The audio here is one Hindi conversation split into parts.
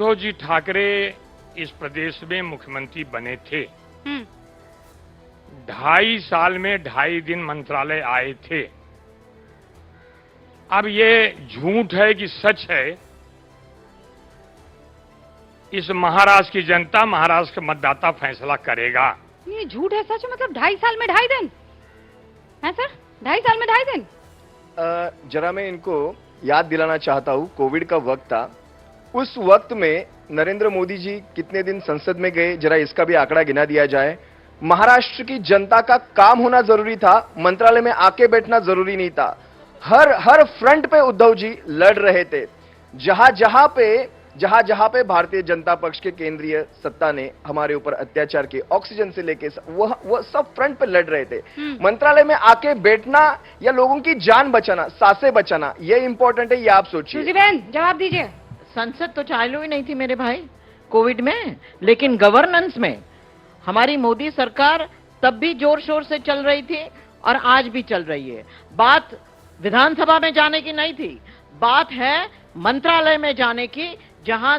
उद्धव जी ठाकरे इस प्रदेश में मुख्यमंत्री बने थे। 2.5 साल में 2.5 दिन मंत्रालय आए थे। अब ये झूठ है कि सच है, इस महाराष्ट्र की जनता, महाराष्ट्र का मतदाता फैसला करेगा। ये झूठ है सच? मतलब 2.5 साल में 2.5 दिन है सर? 2.5 साल में 2.5 दिन? जरा मैं इनको याद दिलाना चाहता हूँ, कोविड का वक्त था। उस वक्त में नरेंद्र मोदी जी कितने दिन संसद में गए, जरा इसका भी आंकड़ा गिना दिया जाए। महाराष्ट्र की जनता का काम होना जरूरी था, मंत्रालय में आके बैठना जरूरी नहीं था। हर फ्रंट पे उद्धव जी लड़ रहे थे। जहां जहां पे भारतीय जनता पक्ष के केंद्रीय सत्ता ने हमारे ऊपर अत्याचार किए, ऑक्सीजन से लेके वह सब फ्रंट पे लड़ रहे थे। मंत्रालय में आके बैठना या लोगों की जान बचाना, सांसें बचाना, ये इंपॉर्टेंट है, ये आप सोचिए। सुजी बहन जवाब दीजिए। संसद तो चालू ही नहीं थी मेरे भाई कोविड में, लेकिन गवर्नेंस में हमारी मोदी सरकार तब भी जोर शोर से चल रही थी और आज भी चल रही है। बात विधानसभा में जाने की नहीं थी, बात है मंत्रालय में जाने की, जहां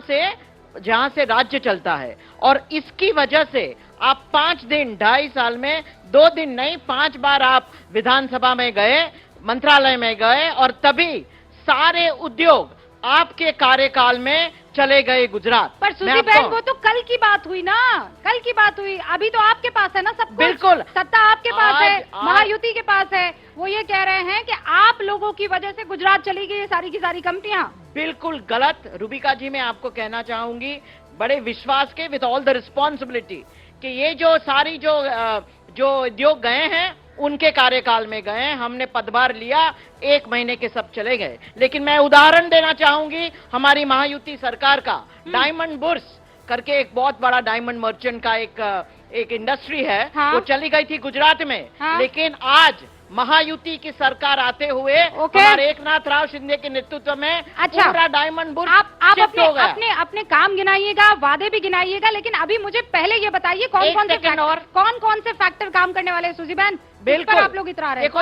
से राज्य चलता है। और इसकी वजह से आप 5 दिन 2.5 साल में 2 दिन नहीं 5 बार आप विधानसभा में गए, मंत्रालय में गए, और तभी सारे उद्योग आपके कार्यकाल में चले गए गुजरात। पर सुजी बहन वो तो कल की बात हुई ना, कल की बात हुई। अभी तो आपके पास है ना सब कुछ। बिल्कुल, सत्ता आपके पास है, महायुति के पास है। वो ये कह रहे हैं कि आप लोगों की वजह से गुजरात चली गई ये सारी की सारी कंपनियां। बिल्कुल गलत। रूबिका जी, मैं आपको कहना चाहूंगी बड़े विश्वास के, विद ऑल द रिस्पॉन्सिबिलिटी, कि ये जो सारी जो उद्योग गए हैं उनके कार्यकाल में गए। हमने पदभार लिया, 1 महीने के सब चले गए। लेकिन मैं उदाहरण देना चाहूंगी हमारी महायुति सरकार का। डायमंड बुर्स करके एक बहुत बड़ा डायमंड मर्चेंट का एक इंडस्ट्री है। हाँ? वो चली गई थी गुजरात में। हाँ? लेकिन आज महायुति की सरकार आते हुए हमारे एकनाथ राव शिंदे के नेतृत्व में पूरा डायमंड बुर्स आप शिफ्ट हो गया। अपने काम गिनाइएगा, वादे भी गिनाइएगा, लेकिन अभी मुझे पहले ये बताइए कौन कौन से फैक्टर काम करने वाले हैं सुजी बहन? बिल्कुल आप लोग इतरा रहे हैं। देखो,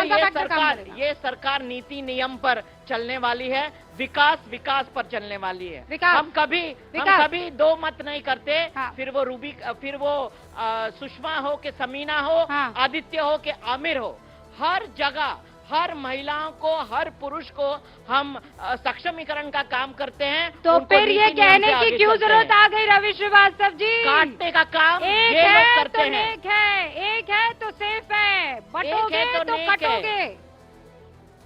ये सरकार नीति नियम पर चलने वाली है, विकास पर चलने वाली है। हम कभी दो मत नहीं करते। हाँ। फिर वो सुषमा हो के समीना हो, हाँ। आदित्य हो के आमिर हो, हर जगह हर महिलाओं को, हर पुरुष को हम सक्षमीकरण का काम करते हैं। तो फिर ये कहने की क्यों जरूरत आ गई रवि श्रीवास्तव जी? काटने का काम एक ये लोग है करते तो हैं। नेक है, एक है तो सेफ है, बटोगे तो कटोगे।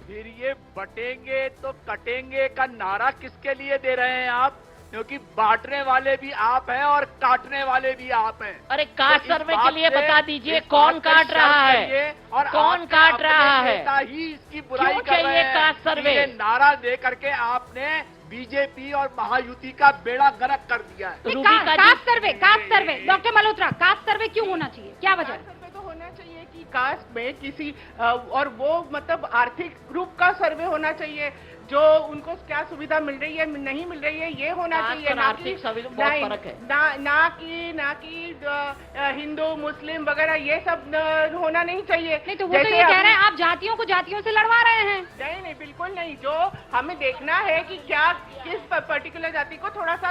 फिर ये बटेंगे तो कटेंगे का नारा किसके लिए दे रहे हैं आप? क्योंकि बांटने वाले भी आप हैं और काटने वाले भी आप हैं। अरे कास्ट सर्वे के लिए बता दीजिए कौन काट रहा है और कौन काट रहा है? ही इसकी बुराई क्यों कर रहे चाहिए हैं। कास्ट सर्वे? ये नारा दे करके आपने बीजेपी और महायुति का बेड़ा गर्क कर दिया है। कास्ट सर्वे डॉक्टर मल्होत्रा, कास्ट सर्वे क्यों होना चाहिए, क्या वजह? सर्वे तो होना चाहिए कि कास्ट में किसी और वो मतलब आर्थिक ग्रुप का सर्वे होना चाहिए, जो उनको क्या सुविधा मिल रही है नहीं मिल रही है, ये होना चाहिए। ना कि हिंदू मुस्लिम वगैरह ये सब होना नहीं चाहिए। नहीं तो वो तो ये कह रहे हैं आप जातियों को जातियों से लड़वा रहे हैं। नहीं बिल्कुल नहीं। जो हमें देखना है कि क्या किस पर्टिकुलर जाति को थोड़ा सा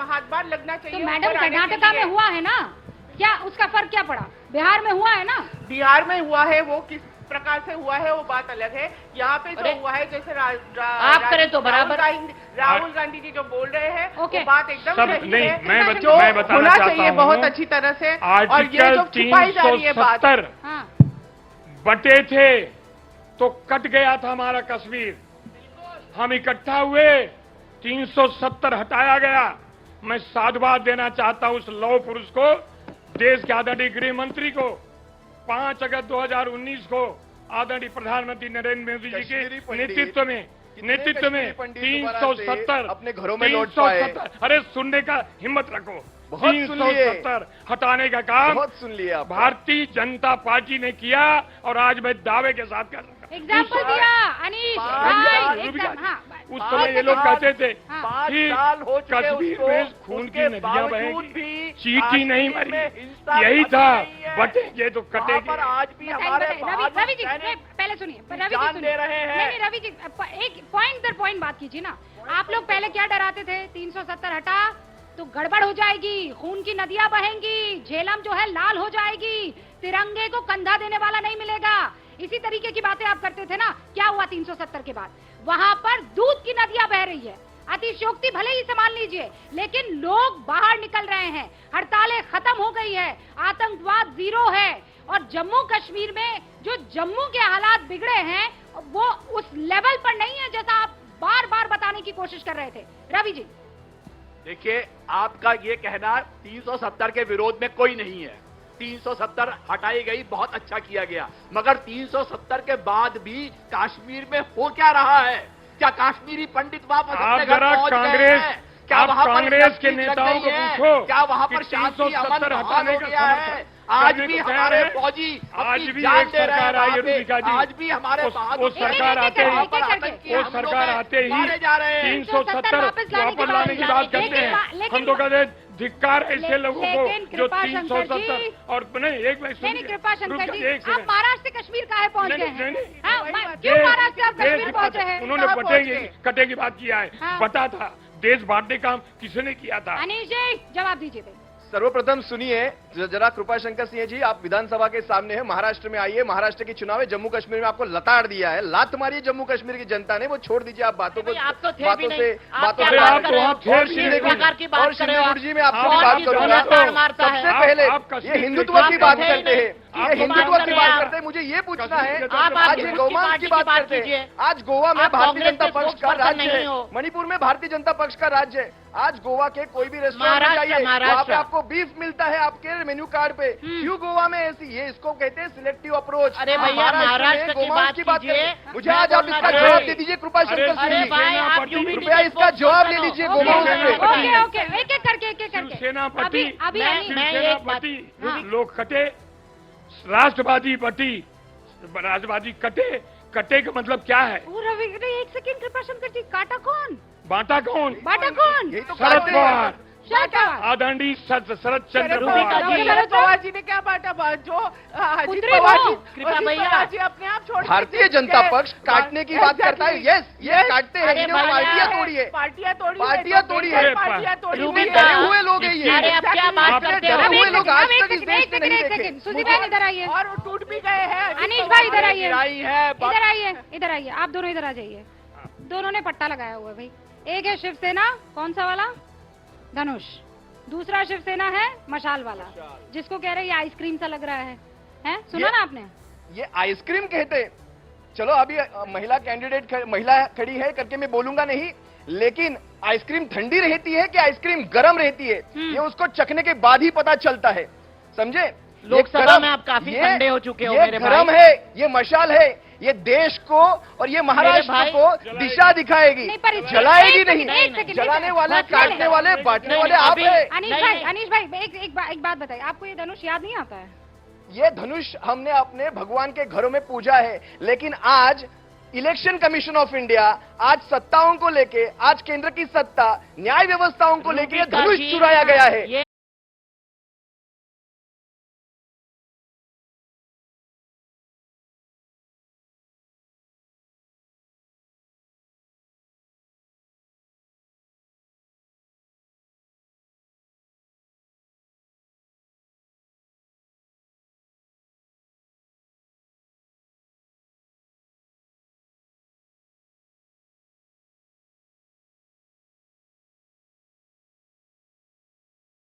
हाथ लगना चाहिए। तो मैडम कर्नाटका में हुआ है ना, क्या उसका फर्क क्या पड़ा? बिहार में हुआ है ना? बिहार में हुआ है, वो किस प्रकार से हुआ है वो बात अलग है। यहाँ पे जो हुआ है, जैसे आप करें तो बराबर। राहुल गांधी जी जो बोल रहे हैं वो बात एकदम सही नहीं, है। मैं जो बताना होना चाहता चाहिए हूं, बहुत अच्छी तरह से। और ये जो छुपाई जा रही है बात, बटे थे तो कट गया था हमारा कश्मीर। हम इकट्ठा हुए, 370 हटाया गया। मैं साधुवाद देना चाहता हूं उस लौह पुरुष को, देश के आदरणीय गृह मंत्री को। 5 अगस्त 2019 को आदरणीय प्रधानमंत्री नरेंद्र मोदी जी के नेतृत्व में 370 अपने घरों में लौट पाए। अरे सुनने का हिम्मत रखो। बहुत सुन लिए। 370 हटाने का काम बहुत सुन लिया भारतीय जनता पार्टी ने किया, और आज मैं दावे के साथ कर सकता हूं। एग्जाम्पल दिया अनीश भाई। उस समय ये लोग कहते थे पाँच कि साल हो चुके कश्मीर उसको, में खून की उसके नदियां बावजूद बहेंगी, भी चीटी नहीं कश्मीर मरी। में हिंसा यही बंद था, नहीं है। बटेंगे तो वहाँ कटेंगे। पर आज भी हमारे रवि जी पहले सुनिए, रवि जी जान दे रहे हैं। नहीं रवि जी, एक पॉइंट दर पॉइंट बात कीजिए ना। आप लोग पहले क्या डराते थे? 370 हटा तो गड़बड़ हो जाएगी, खून की नदियां बहेंगी, झेलम जो है लाल हो जाएगी, तिरंगे को कंधा देने वाला नहीं मिलेगा। इसी तरीके की बातें आप करते थे ना। क्या हुआ 370 के बाद? वहां पर दूध की नदियां बह रही है। अतिशयोक्ति भले ही संभाल लीजिए, लेकिन लोग बाहर निकल रहे हैं, हड़तालें खत्म हो गई है, आतंकवाद जीरो है। और जम्मू कश्मीर में जो जम्मू के हालात बिगड़े हैं वो उस लेवल पर नहीं है जैसा आप बार बार बताने की कोशिश कर रहे थे। रवि जी, देखिए, आपका ये कहना 370 के विरोध में कोई नहीं है। 370 हटाई गई, बहुत अच्छा किया गया, मगर 370 के बाद भी कश्मीर में हो क्या रहा है? क्या कश्मीरी पंडित वापस अपने घर जरा पहुंच गए कांग्रेस हैं? क्या आप वहां पर कांग्रेस के जंग लग नेताओं गई को है? पूछो क्या वहां कि पर शांति अमन 370 बहाल हटाने हो का गया है? समर्थन आज करने भी को तैयार हमारे है। फौजी आज अपनी भी जान एक दे रहे हैं सरकार आई है, वहां पे। रुबिका जी। आज भी हमारे वो सरकार आते ही वो सरकार आते ही मारे जा रहे हैं। 370 वापस लाने की बात करते हैं। हम तो कहते हैं धिक्कार ऐसे लोगों को जो 370 और नहीं एक नहीं कृपा शंकर जी, एक आप महाराष्ट्र से कश्मीर काहे पहुंच गए हैं? नहीं, हाँ, क्यों महाराष्ट्र से आप कश्मीर पहुंचे हैं? उन्होंने कहाँ बटेंगे पहुंचे? कटे की बात किया है। हाँ। बता था देश बांटने का किसने किया था? अनिश जी जवाब दीजिए भाई। सर्वप्रथम सुनिए जरा कृपाशंकर सिंह जी, आप विधानसभा के सामने है, महाराष्ट्र में आइए, महाराष्ट्र की चुनाव है, जम्मू कश्मीर में आपको लताड़ दिया है, लात मारी जम्मू कश्मीर की जनता ने, वो छोड़ दीजिए आप बातों को, आप तो थे भी बातों नहीं। से आप बातों क्या से बात आप कर रहे हो? वहाँ थे और भी किस नहीं। प्रकार की बात कर रहे हो आप? जी में आपको आप बात किस करूंगा। प्रकार मारता है? सबसे पहले आप कश्मीर ये से हिंदुत्व की बात थे ही करते हैं, नहीं। ये हिंदुत्व बात की कर बात रहे हैं करते हैं। मुझे ये पूछना है, आप आज आगे गोमांस की बात करते कीजिए। हैं। आज गोवा में आप भारतीय कांग्रेस जनता के पक्ष का spokesperson राज्य नहीं है, हो। मणिपुर में भारतीय जनता पक्ष का राज्य है। आज गोवा के कोई भी रेस्टोरेंट में महाराष्ट्र, जाइए, वहाँ पे महाराष्ट्र। आपको बीफ मिलता है आपके मेन्यू कार्ड पे। क्यों गोवा में ऐसी, ये इसको कहते हैं सिलेक्टिव अप्रोच। अरे भैया, महाराष्ट्र की गोमांस बात कीजिए। मुझे आज आप मैं इसका बोलना जवाब चाहिए। दे दीजिए कृपाशंकर अरे सिंह भाई, जी। आप यूं भी कृपया इसका जवाब ले लीजिए गोमांस पे। ओके ओके, एक एक करके शिवसेना अभी पति अभी मैं- अनिश- मैं शिवसेना एक बात- पति हाँ। लोग कटे, राष्ट्रवादी पति राष्ट्रवादी कटे का मतलब क्या है? ओ, रवि एक सेकंड कृपा शंकर जी, काटा कौन? बांटा कौन? बाटा कौन? यही तो शरद कहते हैं। पवार, शरद पवार। आदरणीय शरद चंद्र शरद पवार। पवार जी ने क्या बांटा? जो अजीत पुत्री पवार हो। जी, कृपा अजीत भैया। पवार जी अपने आप छोड़ भारतीय जनता पक्ष काटने की बात करता है। यस, ये काटते हैं, अरे इन्हें भैया। पार्टियां तोड़ी है, पार्टियां तोड़ी पार्टियां तोड़ी है। पार्टियां तोड़ी रूबी हुई का- है। डरे हुए लोग हैं ये। अरे अब क्या बात आपने करते डरे हो? हुए लोग आज एक तक इस सेकंड, देश एक में सेकंड, नहीं एक देखे। सेकंड। सुजी बहन इधर आइए, और वो टूट भी गए हैं। अजीत अनिश पवार भाई इधर ने आइए, गिराई है इधर आइए, इधर आइए, आप दोनों इधर आ जाइए। दोनों ने पट्टा लगाया हुआ है भाई। एक है शिवसेना, कौन सा वाला? धनुष। दूसरा शिवसेना है मशाल वाला, जिसको कह रहे हैं ये आइसक्रीम सा लग रहा है। हैं? सुना ना आपने? ये आइसक्रीम कहते हैं। चलो अभी महिला कैंडिडेट महिला खड़ी है करके मैं बोलूंगा नहीं, लेकिन आइसक्रीम ठंडी रहती है कि आइसक्रीम गर्म रहती है, ये उसको चखने के बाद ही पता चलता है, समझे? लोकसभा ये गरम- में आप काफी ये- ठंडे हो चुके हो ये मेरे गरम भाई। है, ये मशाल है, ये देश को और ये महाराष्ट्र भाई, को दिशा दिखाएगी, नहीं, पर जलाएगी एक नहीं। सेकंड, एक सेकंड, जलाने वाले, नहीं, काटने नहीं, वाले, नहीं, बांटने नहीं, वाले आप अभी- है। अनिश नहीं, भाई, नहीं। अनिश भाई एक बात बताइए, आपको ये धनुष याद नहीं आता है? ये धनुष हमने अपने भगवान के घरों में पूजा है, लेकिन आज इलेक्शन कमीशन ऑफ इंडिया, आज सत्ताओं को लेके, आज केंद्र की सत्ता, न्याय व्यवस्थाओं को लेके ये धनुष जी, चुराया गया है। ये